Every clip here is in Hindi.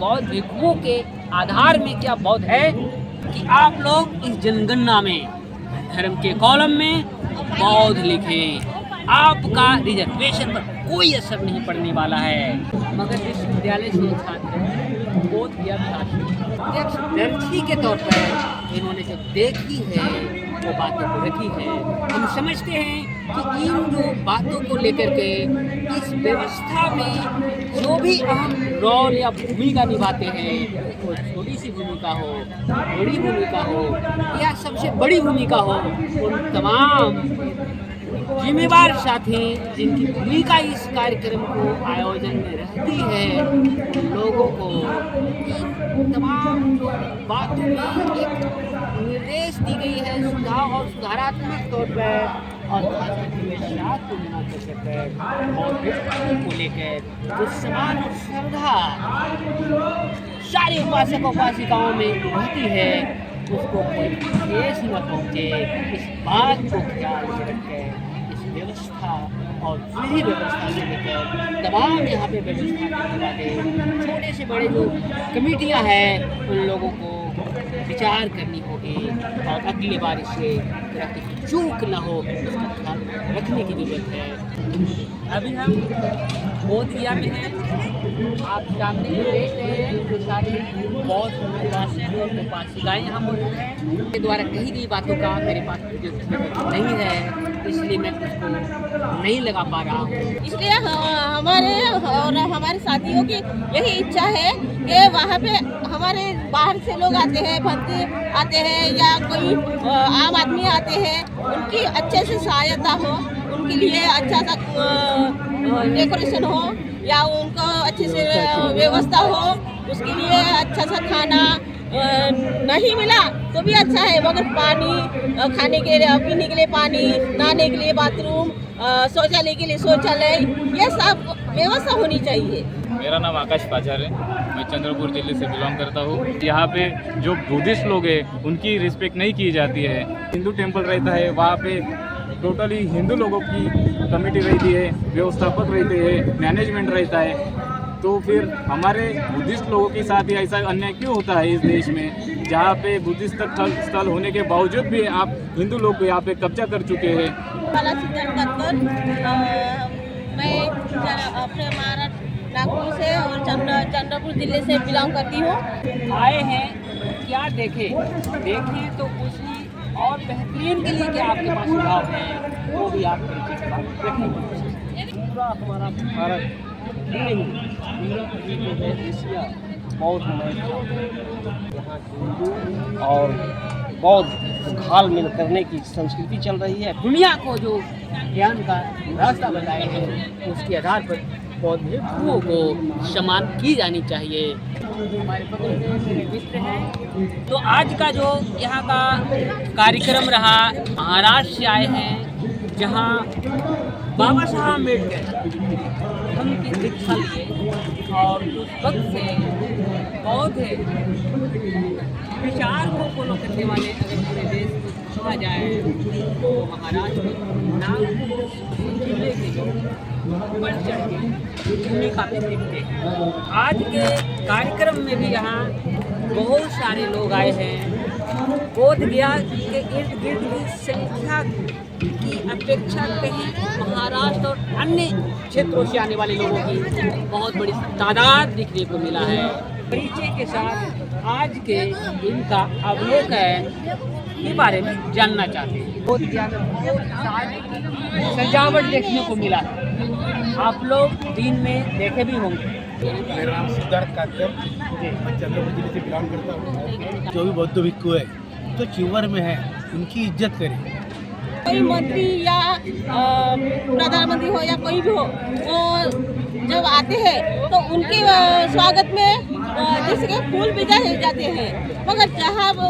बौद्ध भिक्षुओं के आधार में क्या बौद्ध है कि आप लोग इस जनगणना में धर्म के कॉलम में बौद्ध लिखें। आपका रिजर्वेशन पर कोई असर नहीं पड़ने वाला है। मगर विश्वविद्यालय से एक छात्र बोध गया दर्शी के तौर पर इन्होंने जो देखी है वो बातों को रखी है। हम समझते हैं कि इन जो बातों को लेकर के इस व्यवस्था में जो भी अहम रोल या भूमिका निभाते हैं, वो छोटी सी भूमिका हो, बड़ी भूमिका हो या सबसे बड़ी भूमिका हो, उन तमाम जिम्मेवार साथी जिनकी भूमिका इस कार्यक्रम को आयोजन में रहती है, उन लोगों को इन तमाम जो बातों में एक निर्देश दी गई है सुधार और सुधारात्मक तौर पर और को लेकर जो समान और श्रद्धा सारे उपासक उपासिकाओं में रहती है, उसको कोई ठेस न पहुँचे, इस बात को ख्याल में रखें। व्यवस्था और विधि व्यवस्था से लेकर तमाम यहाँ पे व्यवस्था करने वाले छोटे से बड़े जो कमेटियाँ हैं, उन लोगों को विचार करनी होगी और अगली बार इससे तरह की चूक न हो, इसका ख्याल रखने की जरूरत है। अभी हम बोधगया में हैं। आप सामने देख रहे हैं जो सारे बौद्ध उपासक और उपासिकाएँ यहाँ मौजूद हैं। उनके द्वारा कही गई बातों का मेरे पास नहीं है, इसलिए मैं उसको नहीं लगा पा रहा हूँ। इसलिए हमारे और हमारे साथियों की यही इच्छा है कि वहाँ पे हमारे बाहर से लोग आते हैं, भक्ति आते हैं या कोई आम आदमी आते हैं, उनकी अच्छे से सहायता हो, उनके लिए अच्छा सा डेकोरेशन हो या उनको अच्छे से व्यवस्था हो, उसके लिए अच्छा सा खाना नहीं मिला तो भी अच्छा है, मगर पानी खाने के लिए, पीने के लिए पानी, नहाने के लिए बाथरूम, शौचालय के लिए शौचालय, ये सब व्यवस्था होनी चाहिए। मेरा नाम आकाश पाचार है, मैं चंद्रपुर जिले से बिलोंग करता हूँ। यहाँ पे जो बुद्धिस्ट लोग हैं उनकी रिस्पेक्ट नहीं की जाती है। हिंदू टेम्पल रहता है, वहाँ पे टोटली हिंदू लोगों की कमेटी रहती है, व्यवस्थापक रहते हैं, मैनेजमेंट रहता है। तो फिर हमारे बुद्धिस्ट लोगों के साथ ही ऐसा अन्याय क्यों होता है इस देश में, जहाँ पे बुद्धिस्ट स्थल होने के बावजूद भी आप हिंदू लोग यहाँ पे कब्जा कर चुके हैं। मैं अपने महाराष्ट्र नागपुर से और चंद्रपुर जिले से बिलोंग करती हूँ। आए हैं क्या देखें तो उसी और बेहतरीन के लिए क्या आपके पास सुझाव है, वो भी आप रखें। पूरा हमारा भारत एशिया बौद्ध यहाँ हिंदू और बौद्ध घाल मिल करने की संस्कृति चल रही है। दुनिया को जो ज्ञान का रास्ता बताए हैं, उसके आधार पर बौद्ध भिक्षुओं को सम्मान की जानी चाहिए। हमारे बगल में मेरे मित्र हैं। तो आज का जो यहाँ का कार्यक्रम रहा, महाराष्ट्र से आए हैं, जहाँ बाबा साहब अम्बेडकर हम की दीक्षा लिए और उस वक्त से बौद्ध विचार को फॉलो करने वाले अगर पूरे देश में कहा जाए तो महाराष्ट्र नागपुर जिले के लोग बढ़ चढ़ के भूमिका में दिखते हैं। आज के कार्यक्रम में भी यहाँ बहुत सारे लोग आए हैं। बोधगया के इर्द गिर्द की संख्या की अपेक्षा कहीं महाराष्ट्र और अन्य क्षेत्रों से आने वाले लोगों की बहुत बड़ी तादाद दिखने को मिला है। परिचय के साथ आज के इनका अवलोकन के बारे में जानना चाहते हैं। बोधगया में सजावट देखने को मिला है, आप लोग दिन में देखे भी होंगे। मेरा नाम सिद्धार्थ काकर, मैं चंद्रपुर जिले से बिलोंग करता हूँ। जो भी बौद्ध भिक्षु है जो चिवर में है, उनकी इज्जत करें। कोई मंत्री या प्रधानमंत्री हो या कोई भी हो, वो जब आते हैं तो उनके स्वागत में जैसे कि फूल भेजे जाते हैं, मगर जहाँ वो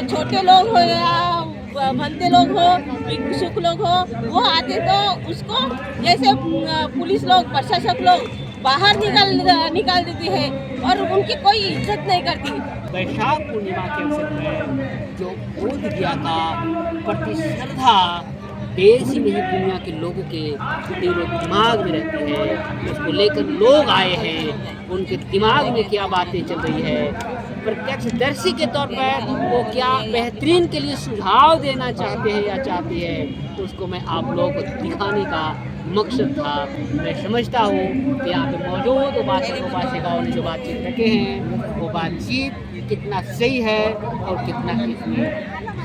छोटे लोग हो या भंते लोग हो, भिक्षुक लोग हो, वो आते तो उसको जैसे पुलिस लोग, प्रशासक लोग बाहर निकाल देती है और उनकी कोई इज्जत नहीं करती। वैशाख पूर्णिमा के अवसर पर जो बोधगया का प्रति श्रद्धा देश ही नहीं दुनिया के लोगों के दिलो दिमाग में रहती है। उसको लेकर लोग आए हैं, उनके दिमाग में क्या बातें चल रही है, प्रत्यक्षदर्शी के तौर पर वो क्या बेहतरीन के लिए सुझाव देना चाहते हैं या चाहती है, तो उसको मैं आप लोगों को दिखाने का मकसद था। मैं समझता हूँ कि यहाँ पे मौजूद उपासक उपासिकाओं ने जो बातचीत रखे हैं वो बातचीत कितना सही है और कितना इसमें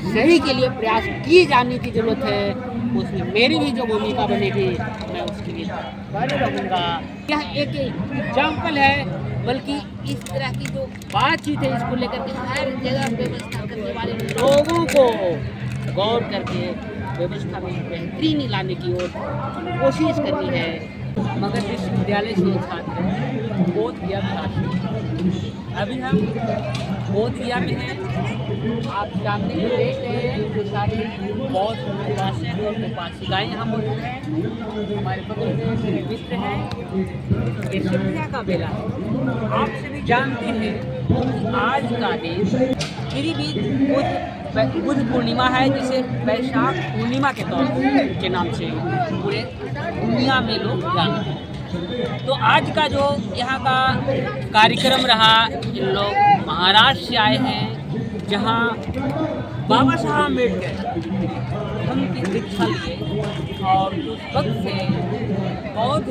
सही के लिए प्रयास की जाने की ज़रूरत है, उसमें मेरी भी जो भूमिका बनेगी मैं उसके लिए बने रहूँगा। यह एक एग्जाम्पल है, बल्कि इस तरह की जो बातचीत है इसको लेकर के हर जगह व्यवस्था करने वाले लोगों को गौर करके व्यवस्था में बेहतरीनी लाने की ओर कोशिश करनी है। मगर विश्वविद्यालय से छात्र बोध गया अभी हम बोध गया में हैं। आप सामने जो देख रहे हैं जो सारे बौद्ध उपासक और उपासिकाएँ यहाँ मौजूद हैं। हमारे बगल में मेरे मित्र हैं, ये शिक्षा का बेला है। आप सभी जानते हैं आज का दिन बुद्ध पूर्णिमा है, जिसे वैशाख पूर्णिमा के तौर के नाम से पूरे दुनिया में लोग जानते हैं। तो आज का जो यहाँ का कार्यक्रम रहा, इन लोग महाराष्ट्र से आए हैं, जहाँ बाबा साहब अम्बेडकर हम की दीक्षा लिए और उस वक्त से बौद्ध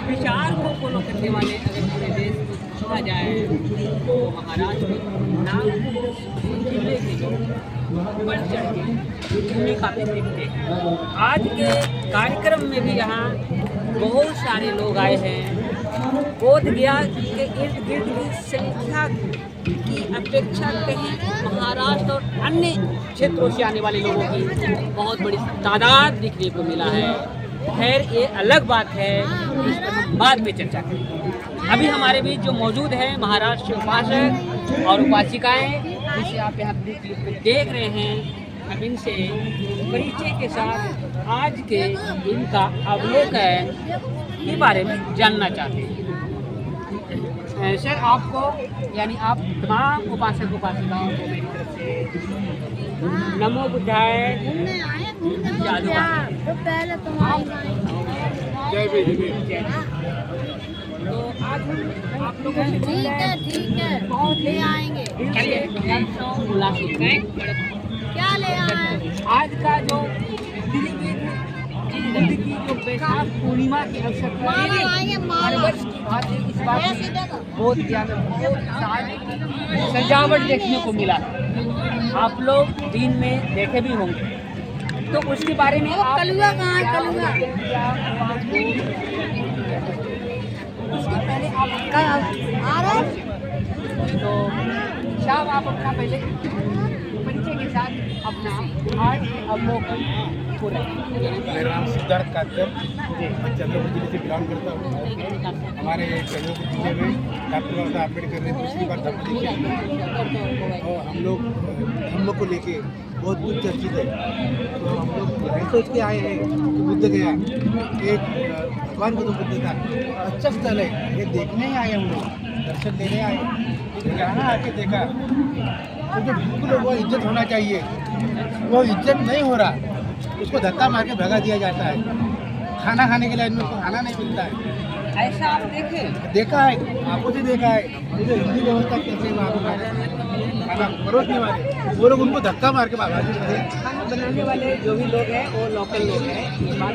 विचार को फॉलो करने वाले अगर पूरे देश में कहा जाए तो महाराष्ट्र में नागपुर जिले के लोग बढ़ चढ़ के भूमिका में दिखते हैं। आज के कार्यक्रम में भी यहाँ बहुत सारे लोग आए हैं। बोध गया के इर्द गिर्द की संख्या की अपेक्षा कहीं महाराष्ट्र और अन्य क्षेत्रों से आने वाले लोगों की बहुत बड़ी तादाद दिखने को मिला है। खैर ये अलग बात है, इस पर हम बाद में चर्चा करेंगे। अभी हमारे बीच जो मौजूद है महाराष्ट्र के उपासक और उपासिकाएँ, जिसे आप यहाँ देख रहे हैं, हम इनसे परिचय के साथ आज के इनका अवलोकन के बारे में जानना चाहते हैं। सर, आपको यानी आप तमाम उपासक उपासिकाओं को मेरी तरफ से नमो बुद्धाय जय। तो आज हम आप लोगों से ठीक है बहुत ले आएंगे। क्या ले आए? आज का जो बुद्ध की जो वैशाख पूर्णिमा के अवसर पर हर वर्ष की भांति इस बार बोध गया में बहुत सारी सजावट देखने को मिला। आप लोग दिन में देखे भी होंगे, तो उसके बारे में आप कलुआ कहाँ है? कलुआ उसके पहले आप आ रहा है? तो साहब आप अपना पहले परिचय के साथ अपना आज अवलोकन पूरा। मेरा नाम सिद्धार्थ कातकर, मैं चंद्रपुर जिले से बिलोंग करता हूँ। हमारे चंद्रपुर जिले में डॉक्टर बाबा साहब अम्बेडकर ने दूसरी बार धम्म दिया और हम लोग धम्म को लेके बहुत कुछ चर्चित है। तो हम लोग यही सोच के आए हैं कि बुद्ध गया एक भगवान को तो बुद्ध था अच्छा स्थल है, ये देखने ही आए हम लोग, दर्शन देने आए। लेकिन यहाँ आके देखा तो जो बिल्कुल वो इज्जत होना चाहिए वो इज्जत नहीं हो रहा, उसको धक्का मार के भगा दिया जाता है। खाना खाने के लिए आदमी को खाना नहीं मिलता है। ऐसा आप देखा है, आंखों से देखा है। मुझे हिंदी व्यवस्था कैसे खाना परोसने वाले वो लोग उनको धक्का मार के भगा देते हैं। खाना बनाने वाले जो भी लोग हैं वो लोकल लोग हैं। ये बात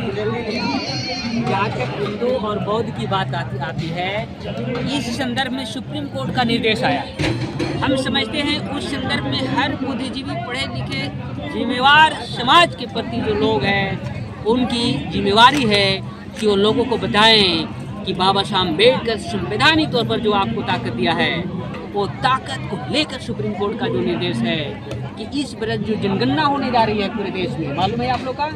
जहाँ तक हिंदू और बौद्ध की बात आती है, इस संदर्भ में सुप्रीम कोर्ट का निर्देश आया। हम समझते हैं उस संदर्भ में हर बुद्धिजीवी पढ़े लिखे जिम्मेवार समाज के प्रति जो लोग हैं उनकी जिम्मेवारी है कि वो लोगों को बताएं कि बाबा साहब अम्बेडकर संवैधानिक तौर पर जो आपको ताकत दिया है, वो ताकत को लेकर सुप्रीम कोर्ट का जो निर्देश है कि इस बरस जो जनगणना होने जा रही है पूरे देश में, मालूम है आप लोग का,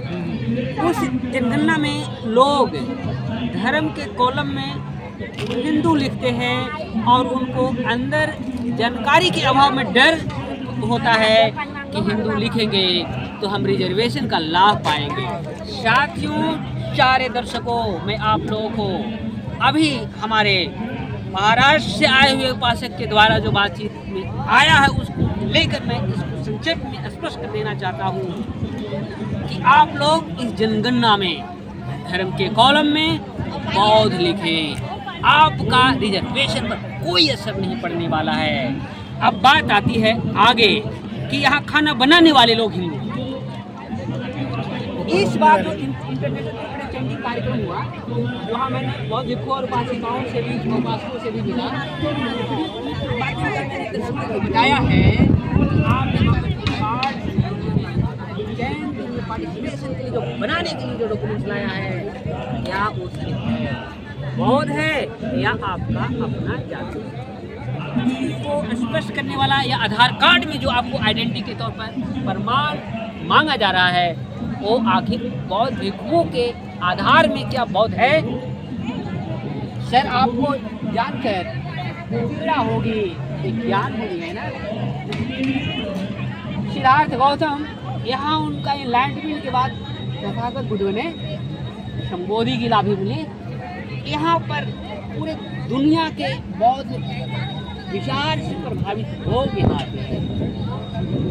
उस जनगणना में लोग धर्म के कॉलम में हिंदू लिखते हैं और उनको अंदर जानकारी के अभाव में डर होता है कि हिंदू लिखेंगे तो हम रिजर्वेशन का लाभ पाएंगे। साथियों, चारे दर्शकों, मैं आप लोगों को अभी हमारे महाराष्ट्र से आए हुए उपासक के द्वारा जो बातचीत में आया है उसको लेकर मैं इसको संक्षेप में स्पष्ट कर देना चाहता हूँ कि आप लोग इस जनगणना में धर्म के कॉलम में बौद्ध लिखें। आपका रिजर्वेशन पर कोई असर नहीं पड़ने वाला है। अब बात आती है आगे कि यहाँ खाना बनाने वाले लोग हिंदू। इस बार जो इंटरनेशनल चैंटिंग कार्यक्रम हुआ, वहाँ मैंने बहुत भिक्षुओं और उपासिकाओं से भी उपासकों से भी मिला। मैंने दर्शकों को बताया है कि आपने पार्टिसिपेशन के लिए जो बनाने के लिए जो डॉक्यूमेंट्स लाया है, क्या वो सिर्फ है बौद्ध है या आपका अपना जाति को स्पष्ट करने वाला, या आधार कार्ड में जो आपको आइडेंटिटी के तौर पर प्रमाण मांगा जा रहा है, वो आखिर बौद्ध भिक्षुओं के आधार में क्या बौद्ध है? सर, आपको जानकर पीड़ा होगी, एक ज्ञान होगी, है ना। सिद्धार्थ गौतम यहाँ उनका एनलाइटमेंट के बाद तथागत बुद्ध ने संबोधि की लाभी मिली। यहाँ पर पूरे दुनिया के बौद्ध विचार से प्रभावित लोग यहाँ आते हैं।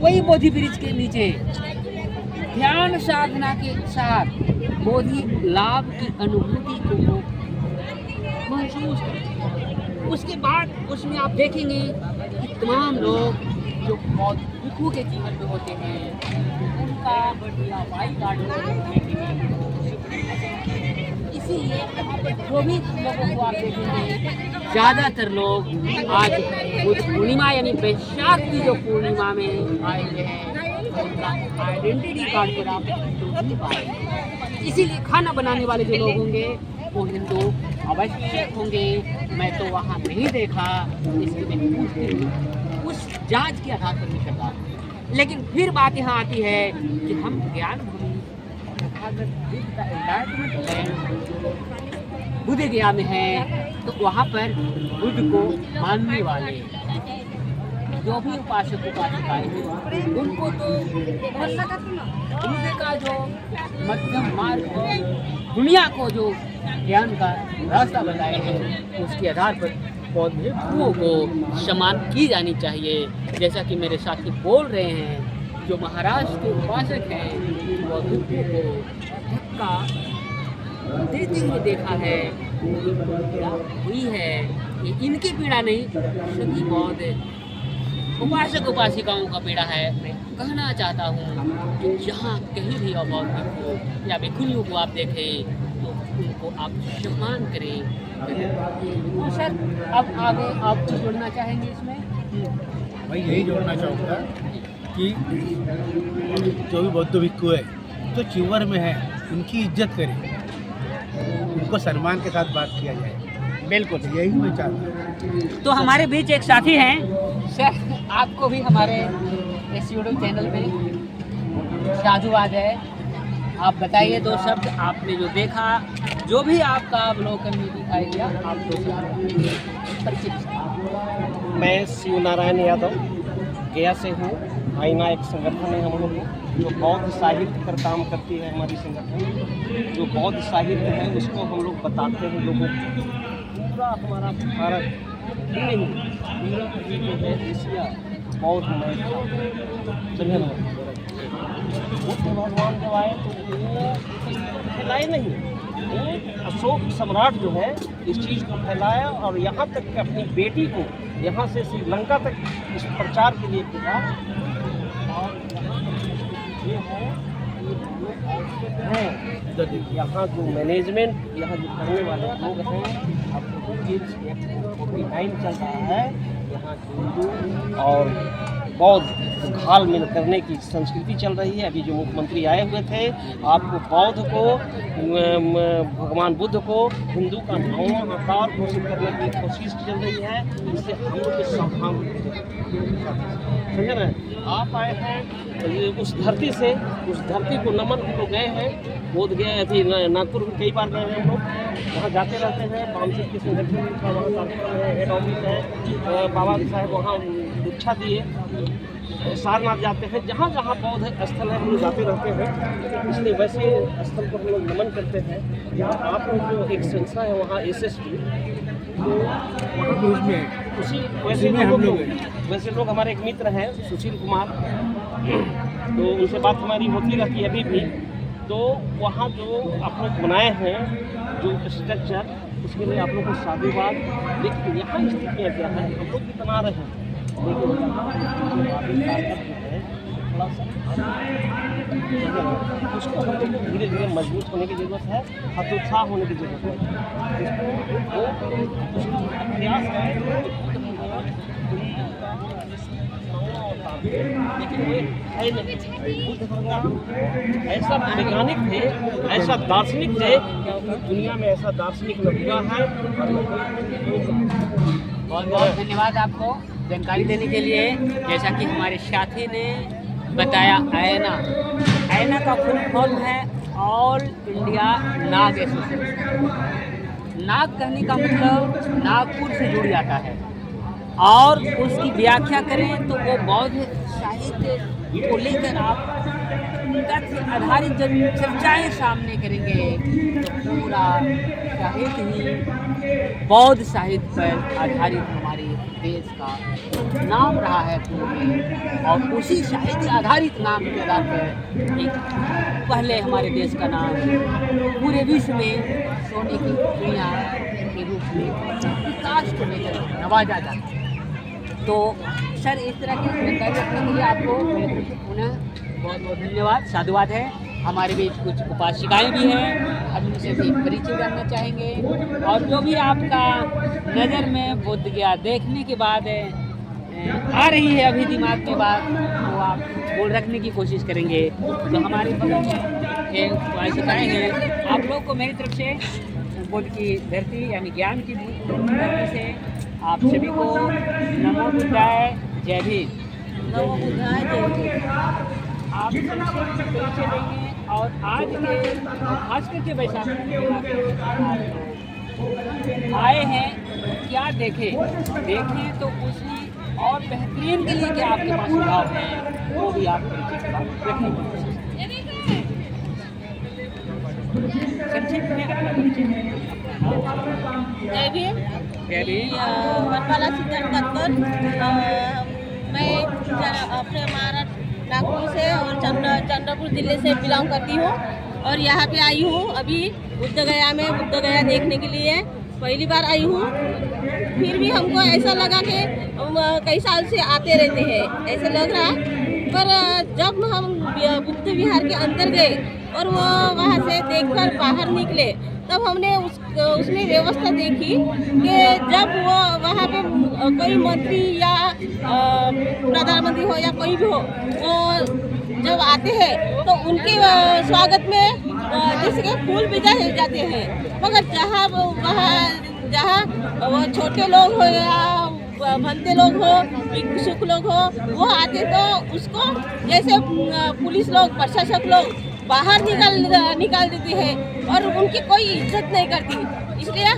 वही बोधि वृक्ष के नीचे ध्यान साधना के साथ बोधि लाभ की अनुभूति को महसूस करते हैं। उसके बाद उसमें आप देखेंगे कि तमाम लोग जो बौद्ध भिक्षु के जीवन में होते हैं, उनका बढ़िया वाई कार्ड, इसीलिए यहाँ पर जो भी लोगों को आप देखेंगे, ज़्यादातर लोग आज बुद्ध पूर्णिमा यानी वैशाख की जो पूर्णिमा में आए हैं, उनका आइडेंटिटी कार्ड पर आप नहीं पाएंगे। इसीलिए खाना बनाने वाले जो लोग होंगे वो हिंदू अवश्य होंगे। मैं तो वहाँ नहीं देखा, इसलिए मैं उस जांच के आधार पर नहीं करता। लेकिन फिर बात यहाँ आती है कि हम ज्ञान बुद्ध गया में है, तो वहाँ पर बुद्ध को मानने वाले जो भी उपासक उपासिकाएं हैं, उनको तो बुद्ध का जो मध्यम मार्ग और दुनिया को जो ज्ञान का रास्ता बताए हैं, उसके आधार पर बौद्ध भिक्षुओं को सम्मान की जानी चाहिए। जैसा कि मेरे साथी बोल रहे हैं, जो महाराष्ट्र के उपासक हैं, बौद्ध भिक्षुओं को धक्का देते हुए देखा है, उनकी पीड़ा हुई है। ये इनकी पीड़ा नहीं, सभी बौद्ध उपासक उपासिकाओं का पीड़ा है। मैं कहना चाहता हूँ कि जहाँ कहीं भी बौद्ध भिक्षु या भिक्षुणियों को आप देखें तो उनको आप सम्मान करें। तो सर, अब आगे आप कुछ जोड़ना चाहेंगे इसमें? मैं यही जोड़ना चाहूँगा कि जो भी बौद्ध भिक्षु है, जो चिवर में है, उनकी इज्जत करें, उनको सम्मान के साथ बात किया जाए। बिल्कुल, यही मैं चाहता हूँ। तो हमारे बीच एक साथी हैं सर, आपको भी हमारे इस यूट्यूब चैनल पे साधुवाद है। आप बताइए दो शब्द, आपने जो देखा, जो भी आपका अवलोकन में दिखाई दिया, आप दो शब्द परिचित। मैं शिव नारायण यादव गया से हूँ। आईना एक संगठन है हम लोग जो बौद्ध साहित्य पर काम करती है। हमारी संगठन जो बौद्ध साहित्य है उसको हम लोग बताते हैं लोगों को। पूरा हमारा भारत ही नहीं, पूरा जो है एशिया बौद्ध समझे ना। बुद्ध भगवान जब आए तो वो फैलाए नहीं, वो अशोक सम्राट जो है इस चीज़ को फैलाया और यहाँ तक कि अपनी बेटी को यहाँ से श्रीलंका तक इस प्रचार के लिए भेजा। और ये है यहाँ जो मैनेजमेंट, यहाँ जो करने वाले लोग हैं, अब 49 चल रहा है। यहाँ हिंदू और बौद्ध घाल मिल करने की संस्कृति चल रही है। अभी जो मुख्यमंत्री आए हुए थे, आपको बौद्ध को, भगवान बुद्ध को हिंदू का नौवां अवतार घोषित करने की कोशिश चल रही है। इससे हम लोग के सावधान समझे ना। आप आए हैं उस धरती से, उस धरती को नमन हम लोग गए हैं। बोध गए, अभी नागपुर में कई बार गए हैं हम लोग, वहाँ जाते रहते हैं। बामसिक की संगठन का वहाँ हेड ऑफिस है, बाबा साहब वहाँ दीक्षा दिए। सारनाथ जाते हैं, जहाँ जहाँ बौद्ध स्थल है हम लोग जाते रहते हैं। इसलिए वैसे स्थल को हम लोग नमन करते हैं। आप लोग जो एक संस्था है वहाँ SST, तो उसी वैसे लोग हमारे एक मित्र हैं सुशील कुमार, तो उनसे बात हमारी होती रहती है अभी भी। तो वहाँ जो आप लोग बनाए हैं जो स्ट्रक्चर, उसके लिए आप लोग को साधुवाद। लेकिन यहाँ स्थितियाँ क्या है, हम लोग भी बना रहे हैं, लेकिन यहाँ जो ताकत जो है थोड़ा सा उसको हम लोग को धीरे धीरे मजबूत होने की ज़रूरत है, हतोत्साह होने की ज़रूरत है। उसको प्रयास लेकिन ये है नहीं। बुद्ध भगवान ऐसा वैज्ञानिक थे, ऐसा दार्शनिक थे कि दुनिया में ऐसा दार्शनिक न हुआ है। बहुत बहुत धन्यवाद आपको जानकारी देने के लिए। जैसा कि हमारे साथी ने बताया, आयना का फुल फॉर्म है ऑल इंडिया नाग एसोसिएशन। नाग कहने का मतलब नागपुर से जुड़ जाता है, और उसकी व्याख्या करें तो वो बौद्ध साहित्य को लेकर आप तथ्य आधारित जब चर्चाएँ सामने करेंगे तो पूरा साहित्य ही बौद्ध साहित्य पर आधारित हमारे देश का नाम रहा है पूर्व में, और उसी साहित्य आधारित नाम के आधार पर एक पहले हमारे देश का नाम पूरे विश्व में सोने की चिड़िया के रूप में विकास को लेकर नवाजा जाता है। तो सर, इस तरह की जानकारी रखने के लिए आपको पुनः बहुत बहुत धन्यवाद, साधुवाद है। हमारे बीच कुछ उपासिकाएँ भी हैं, हम उनसे भी परिचय जानना चाहेंगे, और जो भी आपका नज़र में बोध गया देखने के बाद आ रही है अभी दिमाग के बाद, तो आप बोल रखने की कोशिश करेंगे। तो हमारे बगल में उपासिकाएँ हैं, आप लोग को मेरी तरफ से बोध की धरती यानी ज्ञान की धरती से आप सभी को नमो बुद्धाय, जय भीम। नमो बुद्धाय, जय भीम। आप सबसे परिचय देंगे, और आज के खास करके वैशाखी आए हैं, क्या देखें तो उसी और बेहतरीन के लिए क्या आपके पास सुझाव है, वो भी आप परिचय रखने की कोशिश करें। संक्षिप्त में अपना परिचय। जय भीम। जय भीम। वनमाला सीताराम कत्तर। मैं अपने महाराष्ट्र नागपुर से और चंद्रपुर जिले से बिलोंग करती हूँ, और यहाँ पे आई हूँ अभी बुद्ध गया देखने के लिए पहली बार आई हूँ। फिर भी हमको ऐसा लगा कि हम कई साल से आते रहते हैं, ऐसे लग रहा। पर जब हम बुद्ध विहार के अंदर गए और वो वहाँ से देखकर बाहर निकले, तब हमने उसमें व्यवस्था देखी कि जब वो वहाँ पे कोई मंत्री या प्रधानमंत्री हो या कोई भी हो, वो जब आते हैं तो उनके स्वागत में जैसे कि फूल भिजाए जाते हैं। मगर जहाँ वो छोटे लोग हो या भंते लोग हो, भिक्षुक लोग हो, वो आते तो उसको जैसे पुलिस लोग, प्रशासक लोग बाहर निकाल देती है और उनकी कोई इज्जत नहीं करती। इसलिए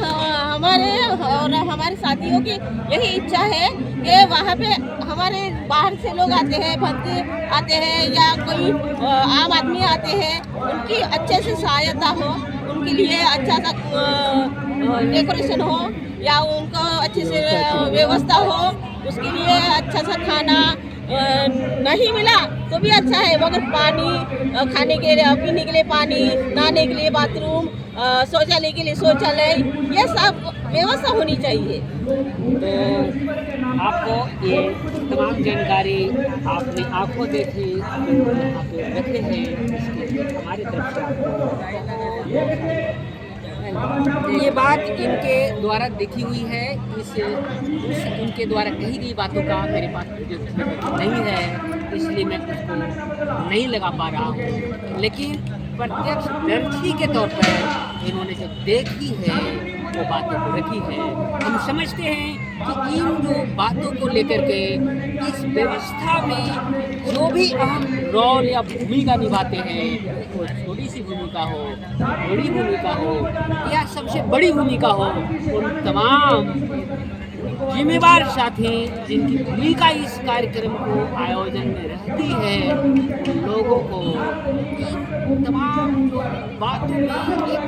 हमारे साथियों की यही इच्छा है कि वहाँ पे हमारे बाहर से लोग आते हैं, भंते आते हैं या कोई आम आदमी आते हैं, उनकी अच्छे से सहायता हो, उनके लिए अच्छा सा डेकोरेशन हो या उनको अच्छे से व्यवस्था हो, उसके लिए अच्छा सा खाना नहीं मिला तो भी अच्छा है, मगर पानी, खाने के लिए, पीने के लिए पानी, नहाने के लिए बाथरूम, शौचालय के लिए शौचालय, ये सब व्यवस्था होनी चाहिए। तो आपको ये तमाम जानकारी आपने आंखों देखी, रखे हैं, इसके लिए हमारी तरफ से आपको ये बात इनके द्वारा देखी हुई है। इनके द्वारा कही गई बातों का मेरे पास नहीं है, इसलिए मैं उसको नहीं लगा पा रहा हूँ, लेकिन प्रत्यक्षदर्शी के तौर पर इन्होंने जो देखी है वो बातों को रखी है। हम समझते हैं कि इन जो बातों को लेकर के इस व्यवस्था में जो भी अहम रोल या भूमिका निभाते हैं, वो छोटी सी भूमिका हो, बड़ी भूमिका हो या सबसे बड़ी भूमिका हो, उन तमाम जिम्मेवार साथी जिनकी भूमिका इस कार्यक्रम को आयोजन में रहती है, उन लोगों को तमाम जो बातों में एक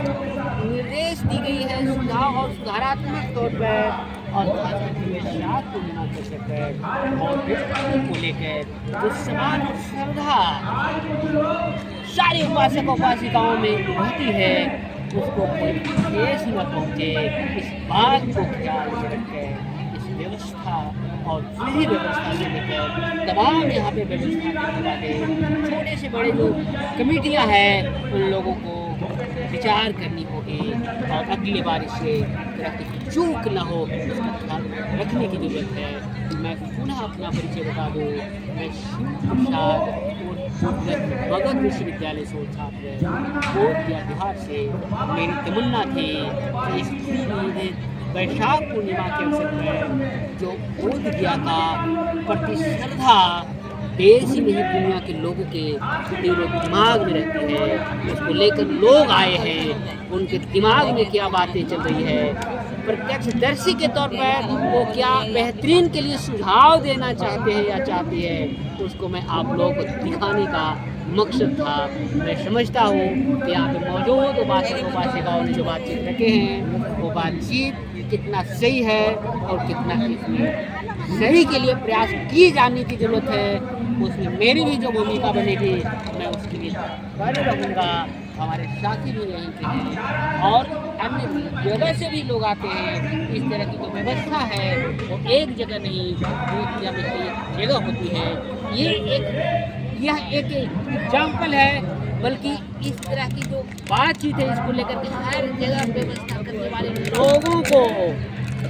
निर्देश दी गई है, सुधार और सुधारात्मक तौर पर, और खासकर को मुनासिब कर और व्यक्तित्व को लेकर जो समान और श्रद्धा सारे उपासक उपासिकाओं में होती है, उसको कोई ठेस न पहुँचे, इस बात को ख्याल में रखें। इस व्यवस्था और विधि व्यवस्था से लेकर तमाम यहाँ पे व्यवस्था करने वाले छोटे से बड़े जो कमेटियाँ हैं उन लोगों को विचार करनी होगी और अगली बार इससे तरह चूक न हो इसका ख्याल रखने की जरूरत है। मैं पुनः अपना परिचय बता दूँ, मैं शिव प्रसाद भगत विश्वविद्यालय से छात्र बोधगया बिहार से। मेरी तमन्ना थी कि इस वैशाख पूर्णिमा के अवसर पर जो बोधगया का प्रति श्रद्धा देश ही नहीं दुनिया के लोगों के दिमाग में रहती है, उसको लेकर लोग आए हैं, उनके दिमाग में क्या बातें चल रही है, प्रत्यक्षदर्शी के तौर पर वो क्या बेहतरीन के लिए सुझाव देना चाहते हैं या चाहती है, तो उसको मैं आप लोगों को दिखाने का मकसद था। मैं समझता हूँ कि यहाँ पे मौजूद उपासक उपासिकाओं ने जो बातचीत रखे हैं वो बातचीत कितना सही है और कितना इसमें सही के लिए प्रयास की जाने की ज़रूरत है। उसमें मेरी भी जो भूमिका बनेगी मैं उसके लिए खड़े रहूँगा। हमारे साथी भी यहीं के हैं और अन्य जगह से भी लोग आते हैं। इस तरह की जो व्यवस्था है वो एक जगह नहीं, बोधगया में कई जगह होती है। यह एक एग्जाम्पल है, बल्कि इस तरह की जो बातचीत है इसको लेकर के हर जगह व्यवस्था करने वाले लोगों को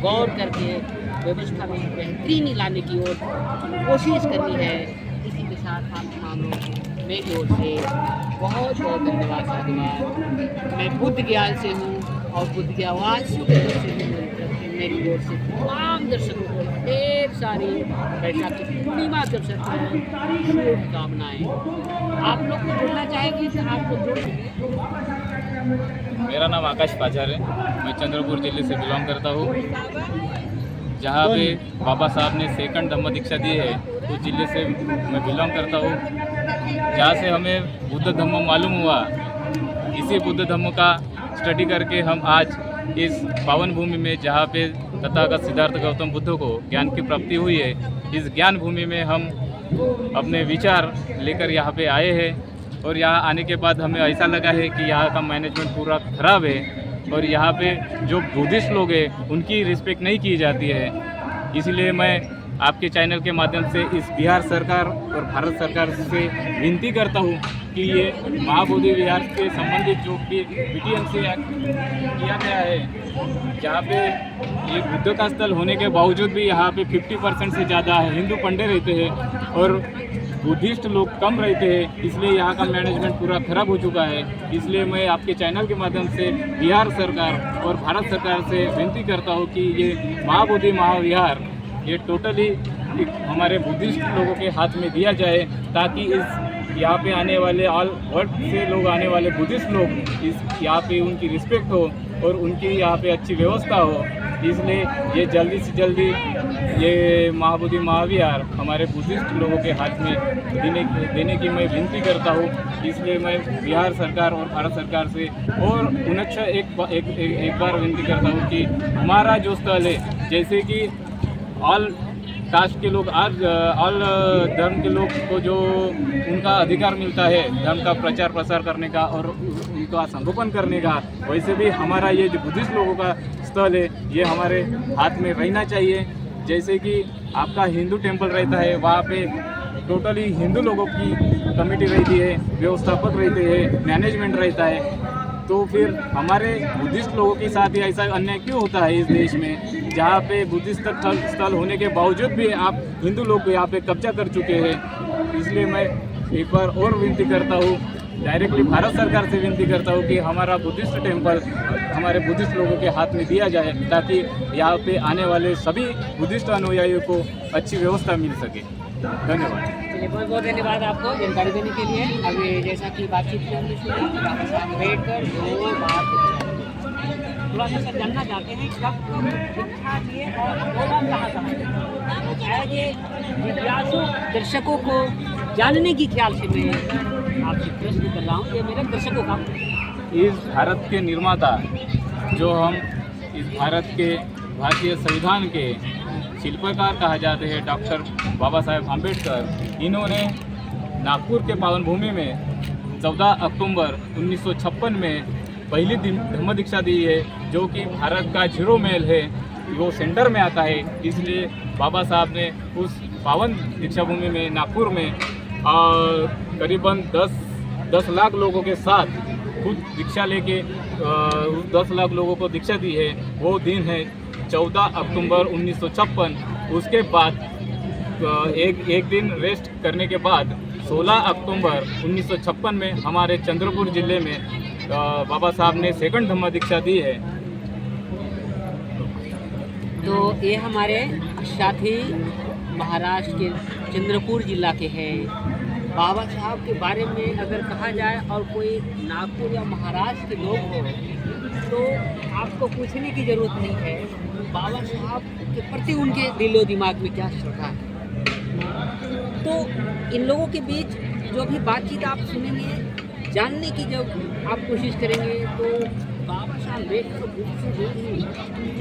गौर करके व्यवस्था में बेहतरीनी लाने की ओर कोशिश करनी है। इसी के साथ आप तमाम लोग मेरी ओर से बहुत बहुत धन्यवाद साधुवाद। मैं बोधगया से हूँ और बोधगया वासियों की ओर से मेरी ओर से तमाम दर्शकों को ढेर सारी वैशाख की पूर्णिमा के अवसर पर शुभकामनाएं। आप लोग को जुड़ना चाहेंगे तो आपको जुड़। मेरा नाम आकाश पाजार है, मैं चंद्रपुर जिले से बिलोंग करता हूँ। जहाँ पे बाबा साहब ने सेकंड धम्म दीक्षा दी है उस जिले से मैं बिलोंग करता हूँ। जहाँ से हमें बुद्ध धम्म मालूम हुआ, इसी बुद्ध धम्म का स्टडी करके हम आज इस पावन भूमि में जहाँ पे तथागत सिद्धार्थ गौतम बुद्ध को ज्ञान की प्राप्ति हुई है, इस ज्ञान भूमि में हम अपने विचार लेकर यहाँ पे आए हैं। और यहाँ आने के बाद हमें ऐसा लगा है कि यहाँ का मैनेजमेंट पूरा ख़राब है और यहाँ पे जो बुद्धिस्ट लोग हैं उनकी रिस्पेक्ट नहीं की जाती है। इसलिए मैं आपके चैनल के माध्यम से इस बिहार सरकार और भारत सरकार से विनती करता हूँ कि ये महाबोधि विहार से संबंधित जो भी BTMC एक्ट किया गया है, जहाँ पे ये बुद्ध का स्थल होने के बावजूद भी यहाँ पे 50% से ज़्यादा हिंदू पंडे रहते हैं और बुद्धिस्ट लोग कम रहते हैं, इसलिए यहाँ का मैनेजमेंट पूरा खराब हो चुका है। इसलिए मैं आपके चैनल के माध्यम से बिहार सरकार और भारत सरकार से विनती करता हूँ कि ये महाबोधि महाविहार ये टोटली हमारे बुद्धिस्ट लोगों के हाथ में दिया जाए, ताकि इस यहाँ पे आने वाले ऑल वर्ल्ड से लोग आने वाले बुद्धिस्ट लोग इस यहाँ पे उनकी रिस्पेक्ट हो और उनकी यहाँ पे अच्छी व्यवस्था हो। इसलिए ये जल्दी से जल्दी ये महाबोधि महाविहार हमारे बुद्धिस्ट लोगों के हाथ में देने की मैं विनती करता हूँ। इसलिए मैं बिहार सरकार और भारत सरकार से और पुनः एक बार विनती करता हूँ कि हमारा जो स्थल है, जैसे कि ऑल कास्ट के लोग आज ऑल धर्म के लोग को जो उनका अधिकार मिलता है धर्म का प्रचार प्रसार करने का और उनका संगोपन करने का, वैसे भी हमारा ये जो बुद्धिस्ट लोगों का स्थल है ये हमारे हाथ में रहना चाहिए। जैसे कि आपका हिंदू टेम्पल रहता है, वहाँ पे टोटली हिंदू लोगों की कमेटी रहती है, व्यवस्थापक रहते हैं, मैनेजमेंट रहता है, तो फिर हमारे बुद्धिस्ट लोगों के साथ ही ऐसा अन्याय क्यों होता है इस देश में, जहाँ पे बुद्धिस्ट स्थल होने के बावजूद भी आप हिंदू लोग यहाँ पे कब्जा कर चुके हैं। इसलिए मैं एक बार और विनती करता हूँ, डायरेक्टली भारत सरकार से विनती करता हूँ कि हमारा बुद्धिस्ट टेम्पल हमारे बुद्धिस्ट लोगों के हाथ में दिया जाए, ताकि यहाँ पे आने वाले सभी बुद्धिस्ट अनुयायियों को अच्छी व्यवस्था मिल सके। धन्यवाद। चलिए, बहुत बहुत धन्यवाद आपको जानकारी देने के लिए। अभी जैसा कि बातचीत की हमने सुनी, बैठ कर दो बात थोड़ा सा जानना चाहते हैं कब शिक्षा दिए और प्रोग्राम कहाँ एज ए जिज्ञासु दर्शकों को जानने की ख्याल से मैं आपसे प्रश्न कर रहा हूँ। ये मेरे दर्शकों का इस भारत के निर्माता, जो हम इस भारत के भारतीय संविधान के शिल्पकार कहा जाते हैं, डॉक्टर बाबा साहेब आम्बेडकर, इन्होंने नागपुर के पावन भूमि में 14 अक्टूबर 1956 में पहली धम्म दीक्षा दी है, जो कि भारत का जीरो मेल है, वो सेंटर में आता है। इसलिए बाबा साहब ने उस पावन दीक्षा भूमि में नागपुर में करीबन 10 लाख लोगों के साथ खुद दीक्षा लेके उस 10 लाख लोगों को दीक्षा दी है। वो दिन है 14 अक्टूबर 1956। उसके बाद एक दिन रेस्ट करने के बाद 16 अक्टूबर 1956 में हमारे चंद्रपुर जिले में बाबा साहब ने सेकंड धम्म दीक्षा दी है। तो ये हमारे साथी महाराष्ट्र के चंद्रपुर जिला के हैं। बाबा साहब के बारे में अगर कहा जाए और कोई नागपुर या महाराष्ट्र के लोग हो तो आपको पूछने की ज़रूरत नहीं है बाबा साहब के प्रति उनके दिलो दिमाग में क्या श्रद्धा है। तो इन लोगों के बीच जो भी बातचीत आप सुनेंगे, जानने की जब आप कोशिश करेंगे तो बाबा साहब बैठकर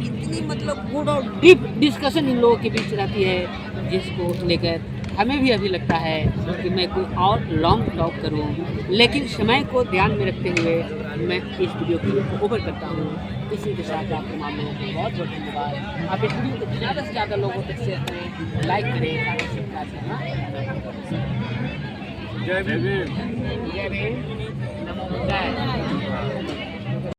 इतनी मतलब गुड और डीप डिस्कशन इन लोगों के बीच रहती है, जिसको लेकर हमें भी अभी लगता है कि मैं कोई और लॉन्ग टॉक करूं, लेकिन समय को ध्यान में रखते हुए मैं इस वीडियो को ओवर करता हूं। इसी के साथ आप तमाम लोगों को बहुत बहुत धन्यवाद। आप इस वीडियो को ज़्यादा से ज़्यादा लोगों तक शेयर करें, लाइक करें, ताकि सब्सक्राइब करना। जय भीम। जय भीम। नमो बुद्धाय।